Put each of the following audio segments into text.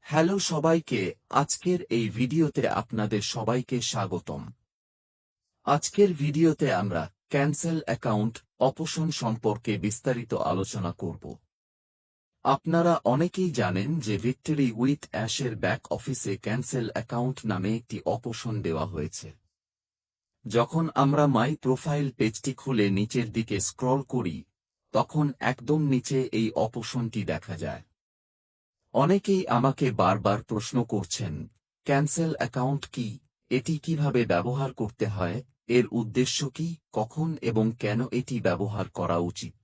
Hello সবাইকে, আজকের এই ভিডিওতে আপনাদের সবাইকে স্বাগতম। আজকের ভিডিওতে আমরা ক্যান্সেল অ্যাকাউন্ট অপশন সম্পর্কে বিস্তারিত আলোচনা করব। আপনারা অনেকেই জানেন যে ভিক্টরি উইথ অ্যাশের ব্যাক অফিসে ক্যান্সেল অ্যাকাউন্ট নামে একটি অপশন দেওয়া হয়েছে। যখন আমরা মাই প্রোফাইল পেজটি খুলে নিচের দিকে স্ক্রল করি, তখন একদম নিচে এই অপশনটি দেখা যায়। অনেকেই আমাকে বারবার প্রশ্ন করছেন, ক্যান্সেল অ্যাকাউন্ট কি, এটি কিভাবে ব্যবহার করতে হয়, এর উদ্দেশ্য কি, কখন এবং কেন এটি ব্যবহার করা উচিত।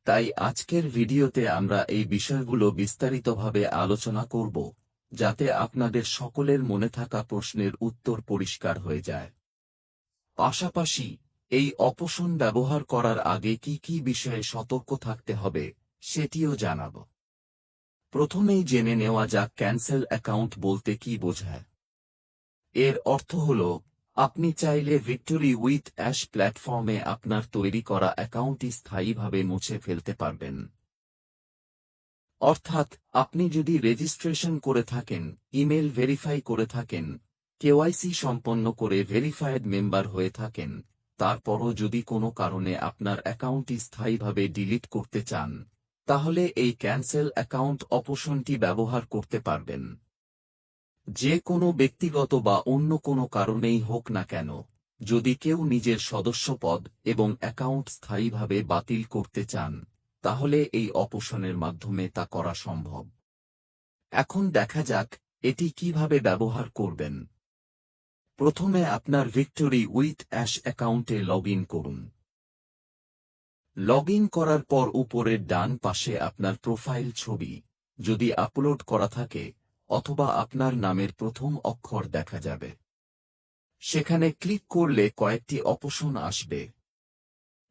তাই আজকের ভিডিওতে আমরা এই বিষয়গুলো বিস্তারিতভাবে আলোচনা করব, যাতে আপনাদের সকলের মনে থাকা প্রশ্নের উত্তর পরিষ্কার হয়ে যায়। পাশাপাশি এই অপশন ব্যবহার করার আগে কি কি বিষয়ে সতর্ক থাকতে হবে সেটিও জানাব। প্রথমেই জেনে নেওয়া যাক ক্যান্সেল অ্যাকাউন্ট বলতে কি বোঝায়। এর অর্থ হল, আপনি চাইলে ভিক্টরি উইথ অ্যাশ প্ল্যাটফর্মে আপনার তৈরি করা অ্যাকাউন্টটি স্থায়ীভাবে মুছে ফেলতে পারবেন। অর্থাৎ আপনি যদি রেজিস্ট্রেশন করে থাকেন, ইমেল ভেরিফাই করে থাকেন, কেওয়াইসি সম্পন্ন করে ভেরিফায়েড মেম্বার হয়ে থাকেন, তারপরও যদি কোনো কারণে আপনার অ্যাকাউন্টটি স্থায়ীভাবে ডিলিট করতে চান, তাহলে এই ক্যান্সেল অ্যাকাউন্ট অপশনটি ব্যবহার করতে পারবেন। যে কোনো ব্যক্তিগত বা অন্য কোনো কারণেই হোক না কেন, যদি কেউ নিজের সদস্যপদ এবং অ্যাকাউন্ট স্থায়ীভাবে বাতিল করতে চান, তাহলে এই অপশনের মাধ্যমে তা করা সম্ভব। এখন দেখা যাক এটি কিভাবে ব্যবহার করবেন। প্রথমে আপনার ভিক্টরি উইথ অ্যাশ অ্যাকাউন্টে লগ ইন করুন। লগ ইন করার পর উপরের ডান পাশে আপনার প্রোফাইল ছবি, যদি আপলোড করা থাকে, অথবা আপনার নামের প্রথম অক্ষর দেখা যাবে। সেখানে ক্লিক করলে কয়েকটি অপশন আসবে।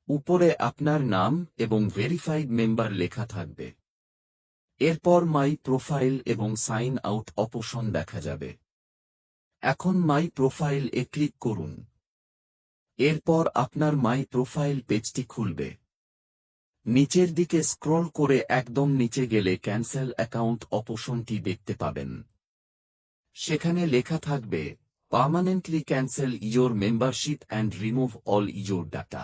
উপরে আপনার নাম এবং ভেরিফাইড মেম্বার লেখা থাকবে। এরপর মাই প্রোফাইল এবং সাইন আউট অপশন দেখা যাবে। এখন মাই প্রোফাইল এ ক্লিক করুন। এরপর আপনার মাই প্রোফাইল পেজটি খুলবে। নিচের দিকে স্ক্রল করে একদম নিচে গেলে ক্যান্সেল অ্যাকাউন্ট অপশনটি দেখতে পাবেন। সেখানে লেখা থাকবে, permanently cancel your membership and remove all your data.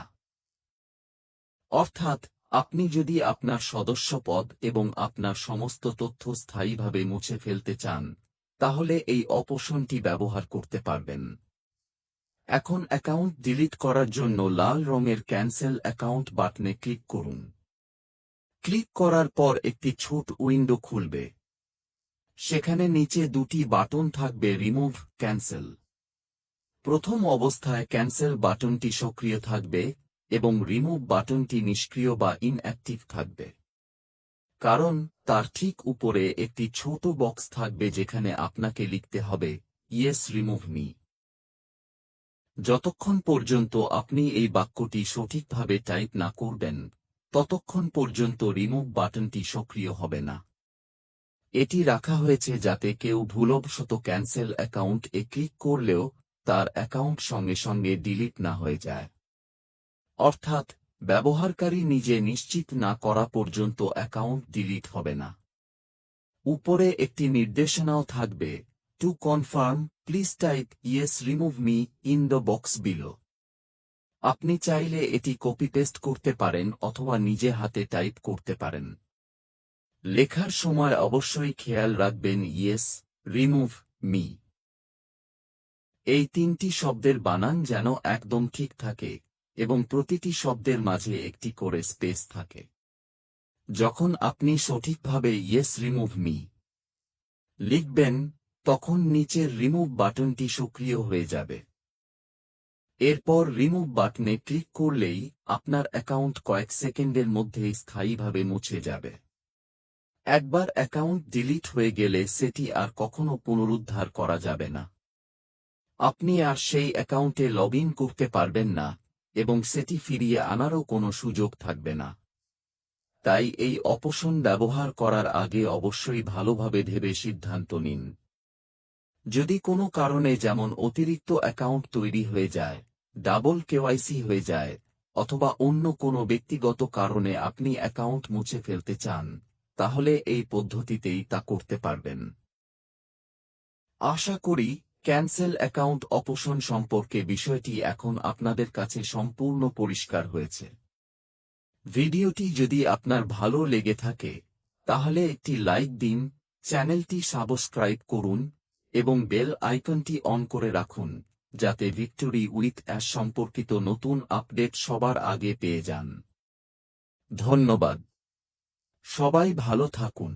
অর্থাৎ আপনি যদি আপনার সদস্যপদ এবং আপনার সমস্ত তথ্য স্থায়ীভাবে মুছে ফেলতে চান, তাহলে এই অপশনটি ব্যবহার করতে পারবেন। এখন অ্যাকাউন্ট ডিলিট করার জন্য লাল রঙের ক্যান্সেল অ্যাকাউন্ট বাটনে ক্লিক করুন। ক্লিক করার পর একটি ছোট উইন্ডো খুলবে। সেখানে নিচে দুটি বাটন থাকবে, রিমুভ, ক্যান্সেল। প্রথম অবস্থায় ক্যান্সেল বাটনটি সক্রিয় থাকবে এবং রিমুভ বাটনটি নিষ্ক্রিয় বা ইনঅ্যাক্টিভ থাকবে। কারণ তার ঠিক উপরে একটি ছোট বক্স থাকবে যেখানে আপনাকে লিখতে হবে, ইয়েস রিমুভ মি। যতক্ষণ পর্যন্ত আপনি এই বাক্যটি সঠিকভাবে টাইপ না করবেন, ততক্ষণ পর্যন্ত রিমুভ বাটনটি সক্রিয় হবে না। এটি রাখা হয়েছে যাতে কেউ ভুলবশত ক্যান্সেল অ্যাকাউন্ট এ ক্লিক করলেও তার অ্যাকাউন্ট সঙ্গে সঙ্গে ডিলিট না হয়ে যায়। অর্থাৎ ব্যবহারকারী নিজে নিশ্চিত না করা পর্যন্ত অ্যাকাউন্ট ডিলিট হবে না। উপরে একটি নির্দেশনাও থাকবে, to confirm please type yes remove me in the box below. আপনি চাইলে এটি কপি পেস্ট করতে পারেন অথবা নিজে হাতে টাইপ করতে পারেন। লেখার সময় অবশ্যই খেয়াল রাখবেন, ইয়েস রিমুভ মি। এই তিনটি শব্দের বানান যেন একদম ঠিক থাকে এবং প্রতিটি শব্দের মাঝে একটি করে স্পেস থাকে। যখন আপনি সঠিকভাবে ইয়েস রিমুভ মি লিখবেন, তখন নিচের রিমুভ বাটনটি সক্রিয় হয়ে যাবে। এরপর রিমুভ বাটনে ক্লিক করলেই আপনার অ্যাকাউন্ট কয়েক সেকেন্ডের মধ্যেই স্থায়ীভাবে মুছে যাবে। একবার অ্যাকাউন্ট ডিলিট হয়ে গেলে সেটি আর কখনো পুনরুদ্ধার করা যাবে না। আপনি আর সেই অ্যাকাউন্টে লগ ইন করতে পারবেন না এবং সেটি ফিরিয়ে আনারও কোনো সুযোগ থাকবে না। তাই এই অপশন ব্যবহার করার আগে অবশ্যই ভালোভাবে ভেবে সিদ্ধান্ত নিন। যদি কোনো কারণে, যেমন অতিরিক্ত অ্যাকাউন্ট তৈরি হয়ে যায়, ডাবল কেওয়াইসি হয়ে যায়, অথবা অন্য কোনো ব্যক্তিগত কারণে আপনি অ্যাকাউন্ট মুছে ফেলতে চান, তাহলে এই পদ্ধতিতেই তা করতে পারবেন। আশা করি ক্যান্সেল অ্যাকাউন্ট অপসারণ সম্পর্কে বিষয়টি এখন আপনাদের কাছে সম্পূর্ণ পরিষ্কার হয়েছে। ভিডিওটি যদি আপনার ভালো লেগে থাকে তাহলে একটি লাইক দিন, চ্যানেলটি সাবস্ক্রাইব করুন এবং বেল আইকনটি অন করে রাখুন যাতে ভিক্টোরি উইথ অ্যাশ সম্পর্কিত নতুন আপডেট সবার আগে পেয়ে যান। ধন্যবাদ। সবাই ভালো থাকুন।